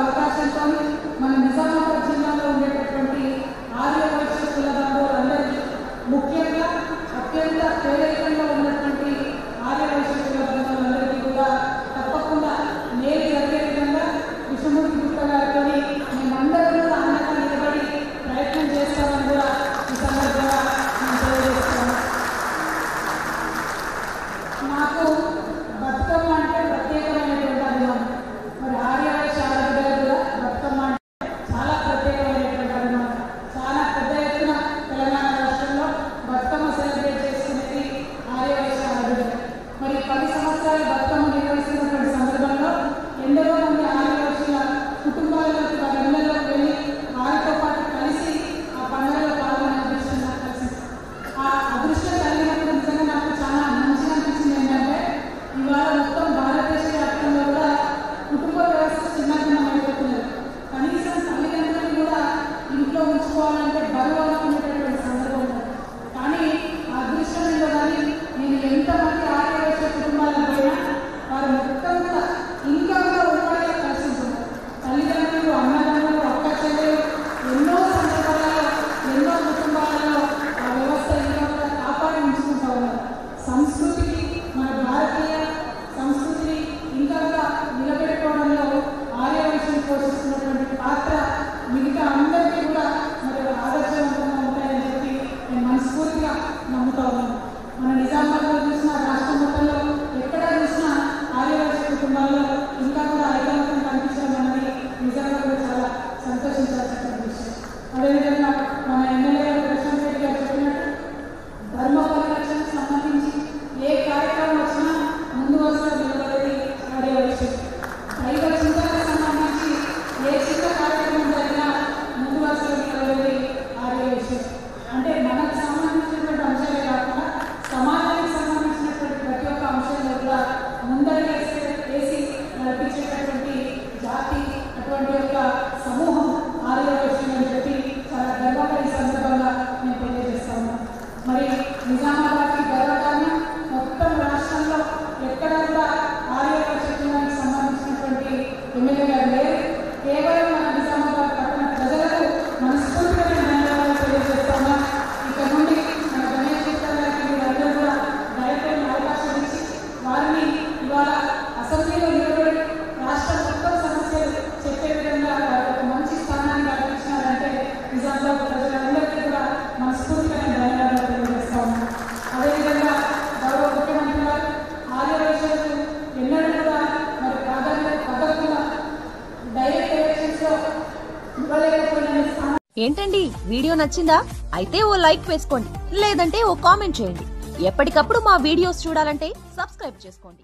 అవకాశంతో మన నిజామాబాద్ జిల్లాలో ఉండేటటువంటి ఆర్యవైశ్య కుల బంధువులందరికీ, ముఖ్యంగా అత్యంత పేదరికంగా ఉన్నటువంటి ఆర్యవైశ్య కుల బంధువులందరికీ కూడా తప్పకుండా మేలు జరిగే విధంగా విష్ణుమూర్తి గుప్తా గారితో మేమందరం కూడా అండగా నిలబడి ప్రయత్నం చేస్తామని కూడా ఈ సందర్భంగా నేను తెలియజేస్తాను. నాకు బతుకమ్మ అంటే ప్రత్యేకమైనటువంటి అభిమానం. మరి ఆర్యవైశ్య ఆడబిడ్డలు కూడా బతుకమ్మ అంటే చాలా ప్రత్యేకమైనటువంటి అభిమానం. చాలా పెద్ద ఎత్తున తెలంగాణ రాష్ట్రంలో బతుకమ్మ సెలబ్రేట్ చేసుకునేది ఆర్యవైశ్య ఆడబిడ్డలు. మరి 10 సంవత్సరాలు బతుకమ్మ నిర్వహిస్తున్నటువంటి సందర్భంలో ఎందరో మంది ఆర్యవైశ్యుల కుటుంబాలలోకి వారి ఇళ్లలోకి వెళ్ళి వారితో పాటు కలిసి ఆ పండుగలో పాల్గొనే అదృష్టం నాకు కలిసింది. ఆ అదృష్టం కలిగినప్పుడు నిజంగా నాకు చాలా మంచిగా అనిపించింది. ఏంటంటే ఇవాళ మొత్తం భారతదేశ వ్యాప్తంగా కూడా కుటుంబ వ్యవస్థ చిన్నభిన్నమైపోతున్నారు. కనీసం తల్లిదండ్రులను కూడా ఇంట్లో ఉంచుకోవాలంటే బరువు అనుకునేటటువంటి సందర్భం ఉంది. కానీ ఆ అదృష్టం ఉందో కానీ నేను ఎంతమంది ఆర్యవైశ్య కుటుంబాలను పోయినా వారు మొత్తం కూడా ఇంకా కూడా ఉమ్మడిగా కలిసి ఉంటున్నారు. తల్లిదండ్రులు, అన్నదమ్ములు, అక్క చెల్లెలు ఎన్నో సందర్భాలలో ఎన్నో కుటుంబాలలో ఆ వ్యవస్థ ఇంకా కూడా కాపాడి ఉంచుకుంటూ ఉన్నారు. సంస్కృతికి, మన భారతీయ సంస్కృతిని ఇంకా కూడా నిలబెట్టుకోవడంలో ఆర్యవైశ్యం పోషిస్తున్నటువంటి పాత్ర మిగతా అందరికీ కూడా మరి ఆదర్శవంతంగా ఉంటాయని చెప్పి నేను మనస్ఫూర్తిగా నమ్ముతా ఉన్నాను. మన నిజామాబాద్లో చూసినా, రాష్ట్రం మొత్తంలో ఎక్కడ చూసినా ఆర్యవైశ్య కుటుంబాల్లో ఇంకా కూడా ఐకమత్యం కనిపించడం అనేది నిజంగా కూడా చాలా సంతోషించాల్సిన విషయం. అదేవిధంగా మన ఎమ్మెల్యే గారు ప్రశాంత్ రెడ్డి గారు చెప్పినట్టు ధర్మ పరిరక్షణకు సంబంధించి ఏ కార్యక్రమం వచ్చినా ముందు వరుసలో నిలబడేది ఆర్యవైశ్యం. దైవ చింతనకు సంబంధించి ఏ చిన్న కార్యక్రమం జరిగినా ముందు వరుసలో నిలబడేది ఆర్యవైశ్యం. అంటే మనకు సంబంధించినటువంటి అంశాలే కాకుండా సమాజానికి సంబంధించినటువంటి ప్రతి ఒక్క అంశంలో కూడా ముందరికి వేసి నడిపించేటటువంటి జాతి, అటువంటి యొక్క సమూహం ఆర్యవైశ్యం అని చెప్పి చాలా గర్వంగా ఈ సందర్భంగా నేను తెలియజేస్తాను. మరి నిజామాబాద్కి గర్వకారణం మొత్తం రాష్ట్రంలో ఎక్కడ కూడా ఆర్యవైశ్య కులానికి సంబంధించినటువంటి ఎమ్మెల్యే గారు లేరు. కేవలం మన నిజామాబాద్ పట్టణ ప్రజలకు మనస్ఫూర్తిగా ధన్యవాదాలు తెలియజేస్తాను. ఇక్కడ నుండి మన గణేష్ గుప్తా గారికి మీరందరూ కూడా డైరెక్టర్ అవకాశం ఇచ్చి వారిని ఇవాళ అసెంబ్లీలో నిలబడి రాష్ట్ర మొత్తం సమస్యలు చెప్పే విధంగా వారి ఒక మంచి స్థానాన్ని కల్పించినారంటే నిజామాబాద్ ప్రజలందరికీ కూడా మనస్ఫూర్తిగా ధన్యవాదాలు తెలియజేస్తాము. అదేవిధంగా గౌరవ ముఖ్యమంత్రి గారు ఆర్యవైశ్యులకు ఎన్నడూ కూడా మరి ప్రాధాన్యత తగ్గకుండా డైరెక్ట్ ఎలక్షన్స్లో ఇవ్వలేకపోయిన స్థానం. ఏంటండి, వీడియో నచ్చిందా? అయితే ఓ లైక్ వేసుకోండి, లేదంటే ఓ కామెంట్ చేయండి. ఎప్పటికప్పుడు మా వీడియోస్ చూడాలంటే సబ్స్క్రైబ్ చేసుకోండి.